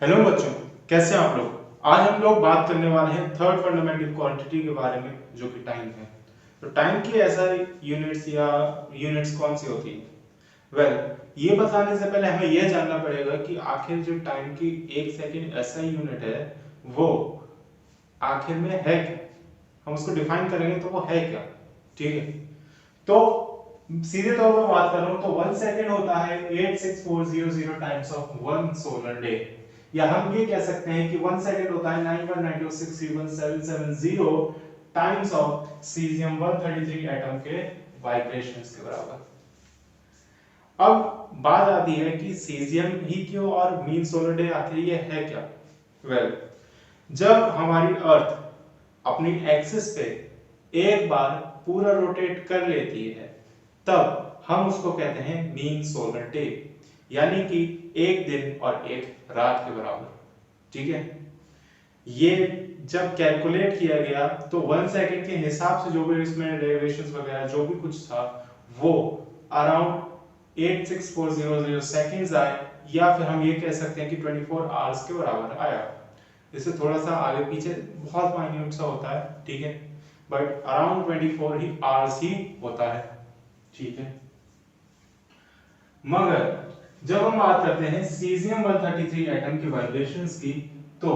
Hello बच्चों, कैसे हैं आप लोग। आज हम लोग बात करने वाले हैं थर्ड फंडामेंटल क्वांटिटी के बारे में, जो कि टाइम है। तो टाइम की ऐसा यूनिट्स या यूनिट्स कौन सी होती है। ये बताने से पहले हमें यह जानना पड़ेगा कि आखिर जो टाइम की एक सेकंड ऐसा यूनिट है, वो आखिर में है क्या। हम उसको डिफाइन करेंगे तो वो है क्या। ठीक है, तो सीधे तौर पर बात कर रहा हूं तो 1 सेकेंड होता है 86400 टाइम्स ऑफ 1 सोलर डे। या हम ये कह सकते हैं कि 1 सेकेंड होता है 9192631770 टाइम्स ऑफ सीजियम 133 एटम के वाइब्रेशंस के बराबर। अब बात आती है कि सीजियम ही क्यों और मीन सोलर डे आखिर ये है क्या। वेल जब हमारी अर्थ अपनी एक्सिस पे एक बार पूरा रोटेट कर लेती है, तब हम उसको कहते हैं मीन सोलर डे, यानी कि एक दिन और एक रात के बराबर। ठीक है, ये जब कैलकुलेट किया गया तो 1 सेकेंड के हिसाब से जो भी इसमें डेरिवेशंस वगैरह जो भी कुछ था, वो अराउंड 86400 सेकेंड्स आए, या फिर हम ये कह सकते हैं कि 24 आवर्स के बराबर आया। इससे थोड़ा सा आगे पीछे बहुत माइन्यूट सा होता है, ठीक है, बट अराउंड 24 ही आवर्स ही होता है। ठीक है, मगर जब हम बात करते हैं सीजियम 133 एटम की वाइब्रेशंस की, तो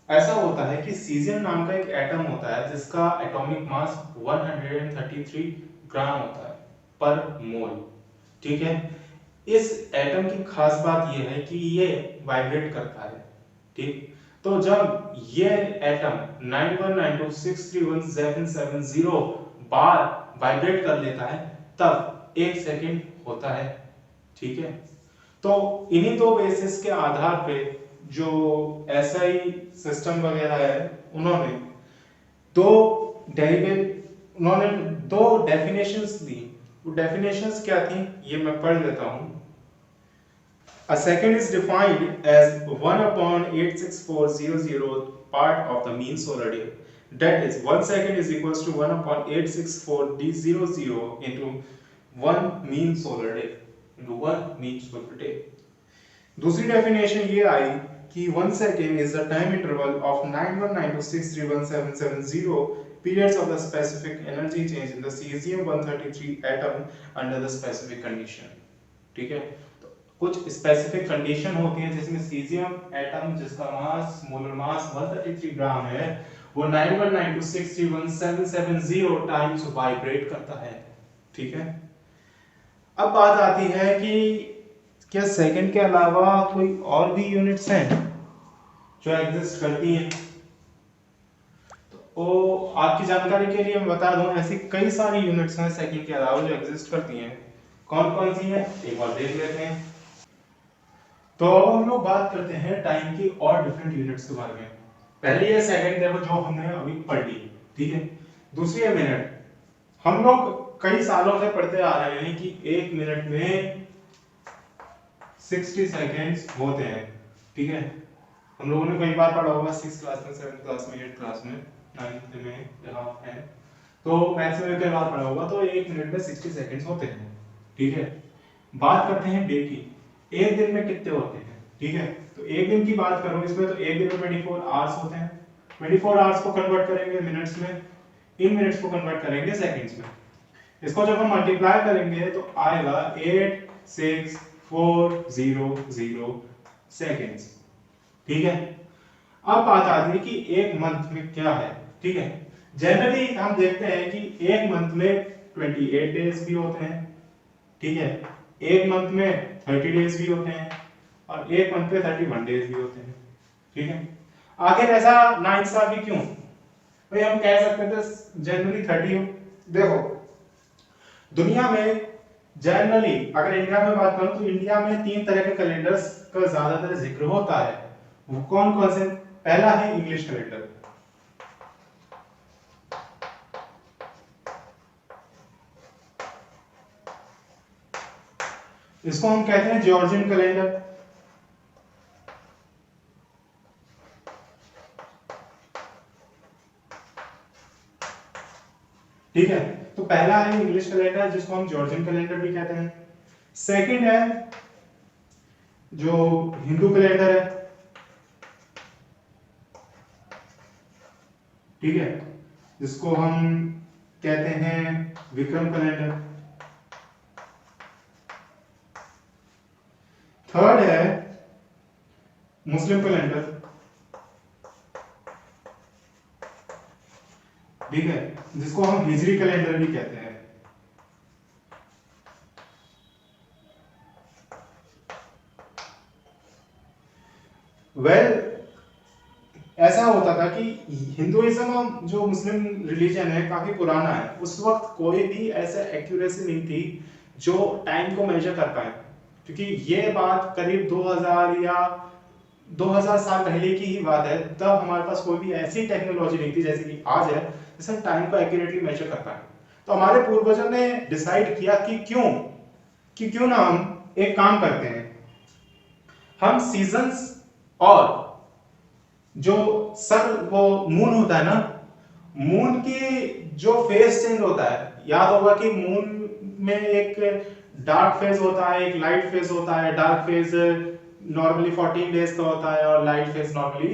ऐसा होता है कि सीजियम नाम का एक एटम होता है जिसका एटॉमिक मास 133 ग्राम होता है पर मोल। ठीक है, इस एटम की खास बात यह है कि ये वाइब्रेट करता है। ठीक, तो जब ये एटम 9192631770 बार वाइब्रेट कर लेता है, तब 1 सेकेंड होता है। ठीक है, तो इन्हीं दो बेसिस के आधार पे जो एसआई सिस्टम वगैरह है, उन्होंने दो उन्होंने दो डेफिनेशंस दी। वो डेफिनेशंस क्या थी ये मैं पढ़ लेता हूं। A second is defined as 1 upon 86400 part of the mean solar day. That is, 1 second is equals to 1 upon 864D00 into 1 mean solar day into 1 mean solar day. दूसरी डेफिनेशन ये आई कि 1 second is the time interval of 9192631770 periods of the specific energy change in the cesium 133 atom under the specific condition। ठीक है, तो कुछ specific condition होती है जिसमें सीजियम एटम जिसका मास मोलर मास 133 ग्राम है, वो 9192631770 टाइम्स वाइब्रेट करता है। ठीक है, अब बात आती है कि क्या सेकंड के अलावा कोई और भी यूनिट्स हैं जो एग्जिस्ट करती हैं। तो आपकी जानकारी के लिए मैं बता दूं, ऐसी कई सारी यूनिट्स हैं सेकंड के अलावा जो एग्जिस्ट करती हैं। कौन कौन सी हैं एक बार देख लेते हैं। तो अब हम लोग बात करते हैं टाइम की और डिफरेंट यूनिट्स के बारे में। पहले ये सेकंड देखो जो हमने अभी पढ़ ली, ठीक है। दूसरी है मिनट। हम लोग कई सालों से पढ़ते आ रहे हैं कि एक मिनट में 60 सेकेंड्स होते हैं। ठीक है, हम लोगों ने कई बार पढ़ा होगा 6 क्लास में, 7 क्लास में, 8 क्लास में, 9th में, यहाँ है तो मैथ्स में कई बार पढ़ा होगा। तो एक मिनट में 60 सेकेंड्स होते हैं। ठीक है, बात करते हैं डे की। एक दिन में कितने होते हैं। ठीक है, तो एक दिन की बात करूं इसमें, तो एक दिन में 24 आवर्स होते हैं। 24 आवर्स को कन्वर्ट करेंगे मिनट्स में, इन मिनट्स को कन्वर्ट करेंगे सेकंड्स में। इसको जब हम मल्टीप्लाई करेंगे तो आएगा 86400 सेकेंड्स। ठीक है, अब बात आती है कि एक मंथ में क्या है। ठीक है, जनरली हम देखते हैं कि एक मंथ में 28 डेज भी होते हैं। ठीक है, एक मंथ में 30 डेज भी होते हैं और एक मंथ में 31 डेज भी होते हैं। ठीक है, आखिर ऐसा नाइंसाफी क्यों। भाई हम कह सकते थे जनरली 30। देखो दुनिया में जनरली अगर इंडिया में बात करूं तो इंडिया में 3 तरह के कैलेंडर्स का ज्यादातर जिक्र होता है। वो कौन कौन से। पहला है इंग्लिश कैलेंडर। इसको हम कहते हैं जॉर्जियन कैलेंडर। ठीक है, तो पहला है इंग्लिश कैलेंडर जिसको हम जॉर्जियन कैलेंडर भी कहते हैं। सेकंड है जो हिंदू कैलेंडर है। ठीक है, जिसको हम कहते हैं विक्रम कैलेंडर। थर्ड है मुस्लिम कैलेंडर, ठीक है, जिसको हम हिजरी कैलेंडर भी कहते हैं। वेल ऐसा होता था कि हिंदुइज्म जो मुस्लिम रिलीजन है काफी पुराना है, उस वक्त कोई भी ऐसा एक्यूरेसी नहीं थी जो टाइम को मेजर कर पाए, क्योंकि ये बात करीब 2000 या 2000 साल पहले की ही बात है। तब हमारे पास कोई भी ऐसी टेक्नोलॉजी नहीं थी जैसे कि आज है, जिससे हम टाइम को एक्यूरेटली मेजर कर पाए। तो हमारे पूर्वजों ने डिसाइड किया कि क्यों ना हम एक काम करते हैं, हम सीजन्स और जो सन वो मून होता है ना, मून की जो फेज चेंज होता है, याद होगा कि मून में एक डार्क फेज होता है, एक लाइट फेज होता है। डार्क फेज नॉर्मली 14 डेज का होता है और लाइट फेज नॉर्मली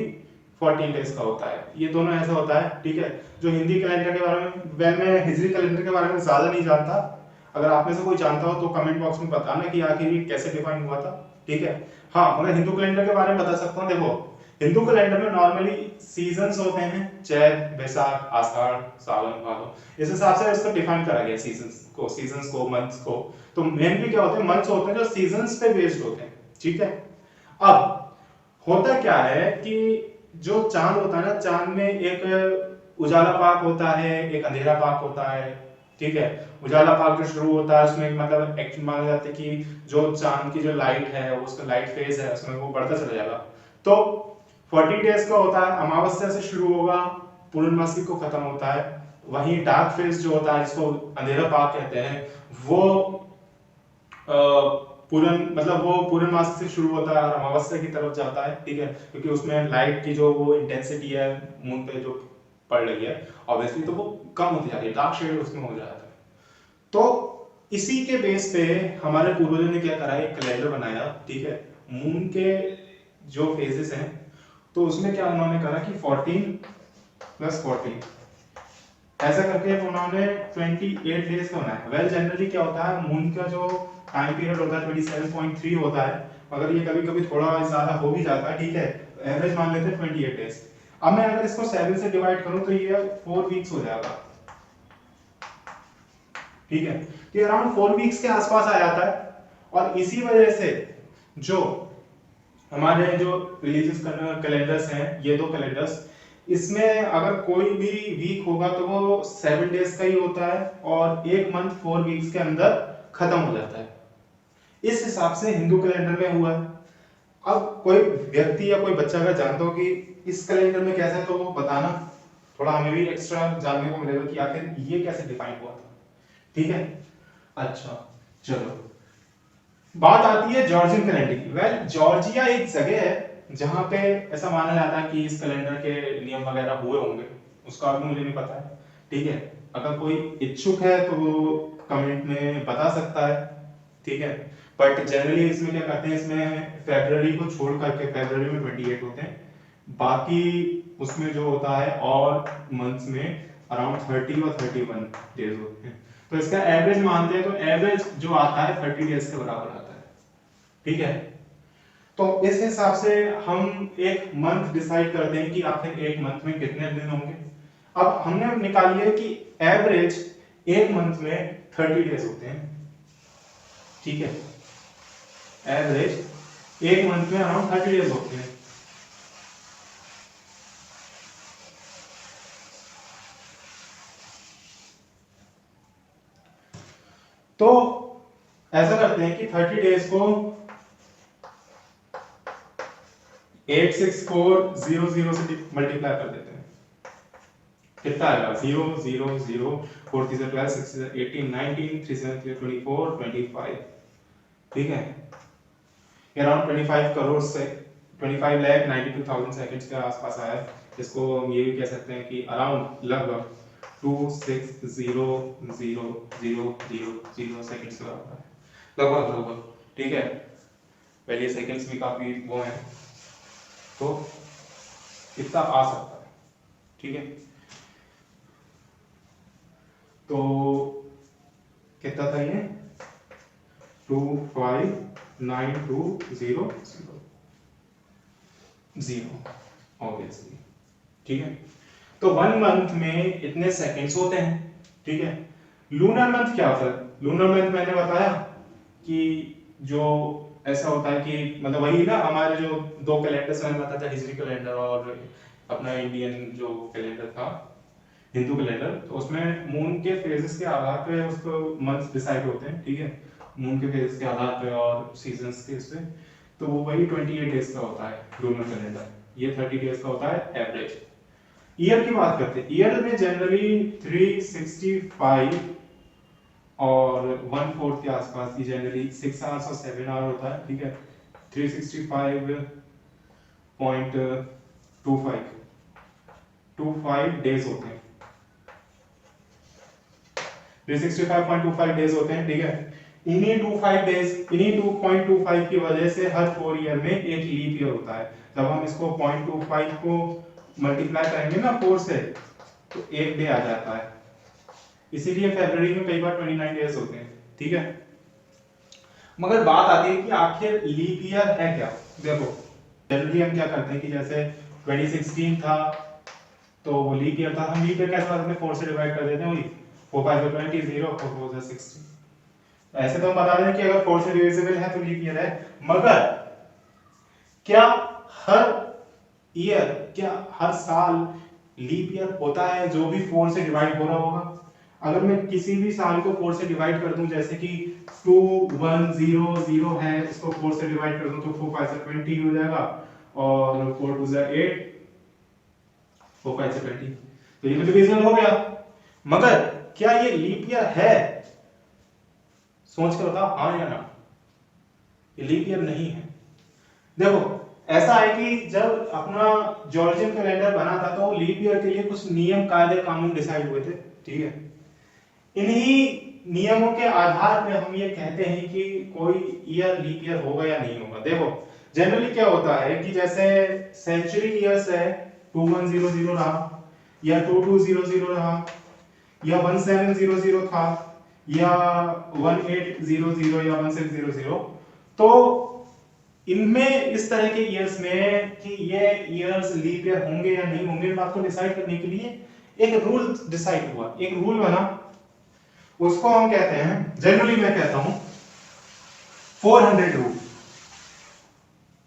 14 डेज का होता है। ये दोनों ऐसा होता है, ठीक है। जो हिंदी कैलेंडर के बारे में, मैं हिजरी कैलेंडर के बारे में ज्यादा नहीं जानता, अगर आप में से कोई जानता हो तो कमेंट बॉक्स में बताना कि आखिर ये कैसे डिफाइन हुआ था, ठीक है। हाँ, मैं हिंदू कैलेंडर के बारे में बता सकता हूँ। देखो, हिंदू कैलेंडर में नॉर्मली सीजन्स होते हैं, चैत, बैसाख, आषाढ़, सावन, भादो, इस हिसाब से इसको डिफाइन करा गया सीजन्स को, मंथ्स को। तो मेनली क्या होते हैं, मंथ्स होते हैं जो सीजन्स पे बेस्ड होते हैं, ठीक है। अब होता क्या है कि जो चांद होता है ना, चांद में एक उजाला पाक होता है, एक अंधेरा पाक होता है, ठीक है। उजाला पाक जो शुरू होता है उसमें मतलब एक्चुअली माना जाता है कि जो चांद की जो लाइट है, उसका लाइट फेज है, उसमें वो बढ़ता चला जाएगा। तो 40 डेज का होता है, अमावस्या से शुरू होगा, पूर्णमासी को खत्म होता है। वहीं डार्क फेज जो होता है, जिसको अंधेरा पाक कहते हैं, वो वो पूर्णमासी से शुरू होता है और अमावस्या की तरफ जाता है, ठीक है। क्योंकि उसमें लाइट की जो वो इंटेंसिटी है मून पे जो पड़ रही है, ऑब्वियसली तो वो कम होती जाती है, डार्क शेड उसमें हो जाता है। तो इसी के बेस पे हमारे पूर्वजों ने क्या करा, एक कैलेंडर बनाया, ठीक है, मून के जो फेजेस हैं। तो उसमें क्या उन्होंने करा कि 14+14 ऐसा करके उन्होंने 28 डेज का बनाया। वेल जनरली क्या होता है, मून का जो टाइम पीरियड होता है 27.3 होता है, मगर ये कभी कभी थोड़ा ज्यादा हो भी जाता है, ठीक है। एवरेज मान लेते हैं 28 डेज। अब मैं अगर इसको 7 से डिवाइड करूं तो ये 4 वीक्स हो जाएगा, ठीक है। तो ये अराउंड 4 वीक्स के आसपास आ जाता है। और इसी वजह से जो हमारे जो रिलीजियस कैलेंडर्स हैं, ये दो कैलेंडर्स, इसमें अगर कोई भी वीक होगा तो वो 7 डेज का ही होता है और एक मंथ 4 वीक्स के अंदर खत्म हो जाता है। इस हिसाब से हिंदू कैलेंडर में हुआ है। अब कोई व्यक्ति या कोई बच्चा अगर जानता हो कि इस कैलेंडर में कैसा है तो वो बताना, थोड़ा हमें भी एक्स्ट्रा जानने को मिलेगा कि आखिर ये कैसे डिफाइन हुआ था, ठीक है। अच्छा, चलो बात आती है जॉर्जियन कैलेंडर की। वेल जॉर्जिया एक जगह है जहां पे ऐसा माना जाता है कि इस कैलेंडर के नियम वगैरह हुए होंगे, उसका भी मुझे नहीं पता है, ठीक है। अगर कोई इच्छुक है तो वो कमेंट में बता सकता है, ठीक है। बट जनरली इसमें क्या करते हैं, इसमें फेब्रुअरी को छोड़ करके, फेब्रुअरी में 28 होते हैं, बाकी उसमें जो होता है और मंथ्स में अराउंड 30 और 31 डेज होते हैं। तो इसका एवरेज मानते हैं तो एवरेज जो आता है 30 डेज के बराबर आता है, ठीक है। तो इस हिसाब से हम एक मंथ डिसाइड करते हैं कि आखिर एक मंथ में कितने दिन होंगे। अब हमने निकाल लिया कि एवरेज एक मंथ में 30 डेज होते हैं, ठीक है। एवरेज एक मंथ में अराउंड 30 डेज होते हैं। तो ऐसा करते हैं कि 30 डेज को 86400 से मल्टीप्लाई कर देते हैं, कितना आएगा 0 0 0 4 3 12 6 18 19 3 7 24 25, ठीक है। अराउंड 25 करोड़ से 25,92,000 सेकंड्स के आसपास आया है। इसको हम ये भी कह सकते हैं कि अराउंड लगभग 260000 सेकंड्स के बराबर है, लगभग, ठीक है। पहले सेकंड्स भी काफी वो हैं, तो इतना आ सकता है, ठीक है। तो कितना था ये 259200 ऑब्वियसली। ठीक है, तो 1 मंथ में इतने सेकंड्स होते हैं। ठीक है, लूनर मंथ क्या होता है? लूनर मंथ मैंने बताया कि जो ऐसा होता है कि मतलब वही ना, हमारे जो दो कैलेंडर्स मैंने बताया था, हिजरी कैलेंडर और अपना इंडियन जो कैलेंडर था, हिंदू कैलेंडर, तो उसमें मून के फेजेस के आधार पे उसको मंथ्स डिसाइड होते हैं। ठीक है, मून के फेजेस के आधार पे और सीजन्स के इस पे, तो वो वही 28 डेज का होता है लूनर कैलेंडर, ये 30 डेज का होता है एवरेज। ईयर की बात करते हैं, ईयर में जनरली 365 और 1/4 के आसपास की, जनरली 6 आवर्स और 7 आवर होता है। ठीक है, 365.25 डेज होते हैं, 365.25 डेज होते हैं। ठीक है, इन्हीं 2.25 की वजह से हर 4 ईयर में एक लीप ईयर होता है। जब हम इसको 0.25 को मल्टीप्लाई करेंगे ना 4 से, तो एक डे आ जाता है, इसीलिए फरवरी में कई बार 29 डेज होते हैं। ठीक है, मगर बात आती है कि आखिर लीप ईयर है क्या। देखो जनरली हम क्या करते हैं कि जैसे 2016 था तो वो लीप ईयर था, हम लीप ईयर कैसे बताते हैं, 4 से डिवाइड कर देते हैं, वही 4 5 20 0 4 4 60। ऐसे तो हम बता दें कि अगर 4 से डिविजिबल है तो लीप ईयर है, मगर क्या हर ईयर, क्या हर साल लीप ईयर होता है जो भी 4 से डिवाइड हो रहा होगा? अगर मैं किसी भी साल को 4 से डिवाइड कर दूं, जैसे कि 2100 है, इसको 4 से डिवाइड कर दूं तो 4 5 से 20 हो जाएगा और 4 2 से 8, 4 5 से 20, तो ये तो डिविजन हो गया। मगर क्या ये लीप ईयर है? सोच कर बताओ हाँ या ना। ये लीप ईयर नहीं है। देखो ऐसा है कि जब अपना जॉर्जियन कैलेंडर बना था तो लीप ईयर के लिए कुछ नियम कायदे कानून डिसाइड हुए थे। ठीक है, इन्हीं नियमों के आधार पे हम ये कहते हैं कि कोई ईयर लीप ईयर होगा या नहीं होगा। देखो जनरली क्या होता है कि जैसे सेंचुरी ईयर्स है 2100 रहा या 2200 रहा या 1700 था या 1800 या 1600, तो इनमें इस तरह के ईयर्स में कि ये ईयर्स लीप ईयर होंगे या नहीं होंगे, इस बात को डिसाइड करने के लिए एक रूल डिसाइड हुआ, एक रूल बना, उसको हम कहते हैं, जनरली मैं कहता हूं 400 रूल।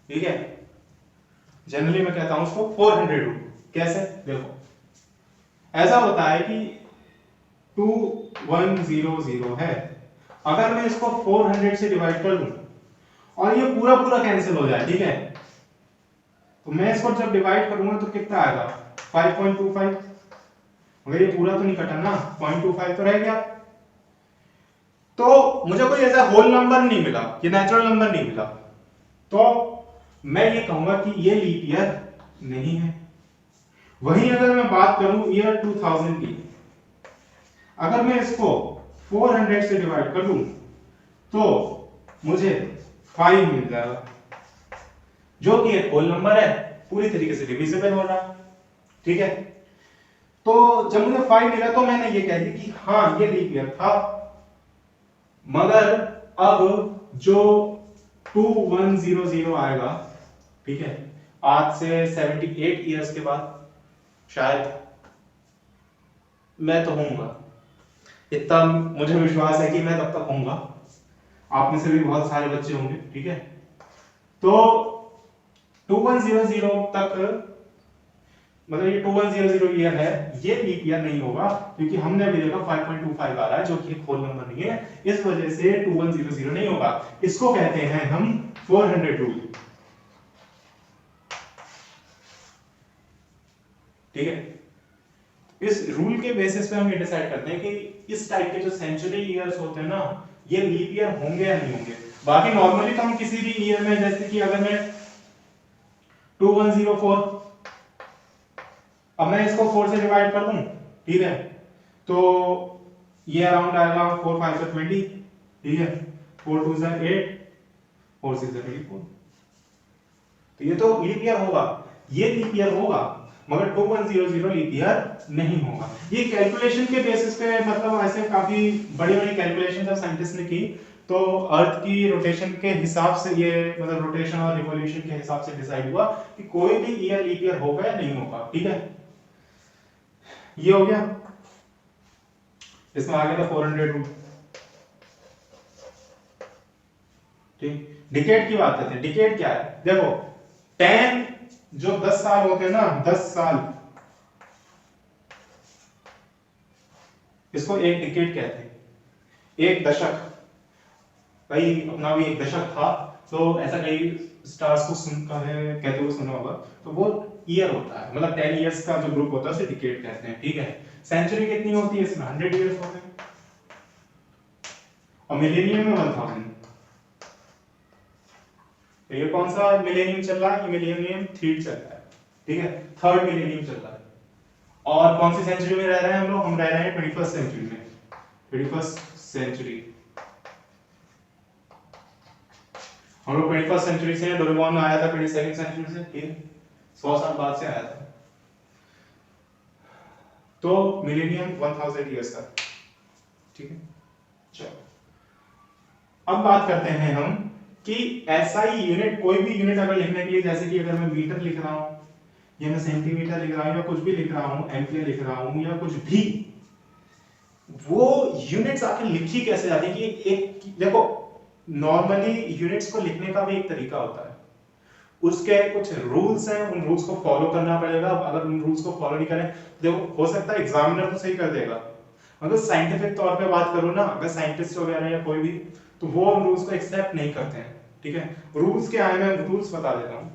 ठीक है, जनरली मैं कहता हूं उसको 400 रूल। कैसे? देखो ऐसा होता है कि 2100 है, अगर मैं इसको 400 से डिवाइड कर दूं और ये पूरा पूरा कैंसिल हो जाए, ठीक है, तो मैं इसको जब डिवाइड करूंगा तो कितना आएगा 5.25, मगर ये पूरा तो नहीं कटा ना, 0.25 तो रह गया, तो मुझे कोई ऐसा होल नंबर नहीं मिला, ये नेचुरल नंबर नहीं मिला, तो मैं ये कहूंगा कि ये लीप ईयर नहीं है। वहीं अगर मैं बात करूं ईयर 2000 की, अगर मैं इसको 400 से डिवाइड कर दूं तो मुझे 5 मिल जाएगा, जो कि एक होल नंबर है, पूरी तरीके से डिविजिबल हो रहा। ठीक है, तो जब मुझे 5 मिला तो मैंने ये कह दिया कि हाँ ये लीप ईयर था। मगर अब जो 2100 आएगा, ठीक है, आज से 78 ईयर्स के बाद शायद मैं तो होऊंगा, इतना मुझे विश्वास है कि मैं तब तक होऊंगा, आप में से भी बहुत सारे बच्चे होंगे। ठीक है, तो 2100 तक, मतलब ये 2100 ईयर है, ये लीप ईयर नहीं होगा, क्योंकि हमने अभी देखा 5.25 आ रहा है जो कि एक होल नंबर नहीं है, इस वजह से 2100 नहीं होगा। इसको कहते हैं हम 400 रूल। ठीक है, इस रूल के बेसिस पे हम ये डिसाइड करते हैं कि इस टाइप के जो सेंचुरी ईयर्स होते हैं ना, ये लीप ईयर होंगे या नहीं होंगे। बाकी नॉर्मली तो हम किसी भी ईयर में, जैसे कि अगर मैं 2104, अब मैं इसको 4 से डिवाइड कर दूं, ठीक है, तो ये अराउंड आएगा 4 5 से 20, ठीक है, 4 2 से 8, 4 6 से 24, तो ये तो लीप ईयर होगा, ये लीप ईयर होगा। मगर 2100 लीप ईयर नहीं होगा। ये कैलकुलेशन के बेसिस पे, मतलब ऐसे काफी बड़ी बड़ी कैलकुलेशन जब साइंटिस्ट ने की तो अर्थ की रोटेशन के हिसाब से ये, मतलब रोटेशन और रिवॉल्यूशन के हिसाब से डिसाइड हुआ कि कोई भी ईयर लीप ईयर होगा या नहीं होगा। ठीक है, ये हो गया। इसमें आ गया था 400 रूट। ठीक, डिकेड की बात करते हैं। डिकेड क्या है, देखो 10 जो 10 साल होते हैं ना, 10 साल, इसको एक डिकेड कहते हैं। एक दशक, भाई अपना भी एक दशक था, तो ऐसा कई स्टार्स को कहते हुए सुना होगा, तो वो ईयर होता है, मतलब 10 इयर्स का जो ग्रुप होता है उसे डिकेड कहते हैं। ठीक है, सेंचुरी कितनी होती है, इसमें 100 इयर्स होते हैं, और मिलेनियम में 1000। तो ये कौन सा मिलेनियम चल रहा है, ये मिलेनियम 3 चल रहा है। ठीक है, थर्ड मिलेनियम चल रहा है। और कौन सी सेंचुरी में रह रहे हैं हम लोग, हम रह रहे हैं 21st सेंचुरी में। 21st सेंचुरी, हम लोग 21st सेंचुरी से, डोरेमोन आया था 22nd सेंचुरी से, फिर 100 साल बाद से आया था। तो मिलेनियम 1000 इयर्स का। ठीक है, चलो अब बात करते हैं हम कि एसआई यूनिट, कोई भी यूनिट अगर लिखने के लिए, जैसे कि अगर मैं मीटर लिख रहा हूं, या मैं सेंटीमीटर लिख रहा हूं, या कुछ भी लिख रहा हूं, एम्पियर लिख रहा हूं, या कुछ भी, वो यूनिट्स आखिर लिखी कैसे जाती है कि एक, देखो नॉर्मली यूनिट्स को लिखने का भी एक तरीका होता है, उसके कुछ रूल्स हैं, उन रूल्स को फॉलो करना पड़ेगा। अगर उन रूल्स को फॉलो नहीं करें, देखो हो सकता है एग्जामिनर तो सही कर देगा, अगर साइंटिफिक तौर पे बात करूं ना, अगर साइंटिस्ट वगैरह या कोई भी, तो वो उन रूल्स को एक्सेप्ट नहीं करते हैं। ठीक है, रूल्स क्या है, मैं रूल्स बता देता हूं।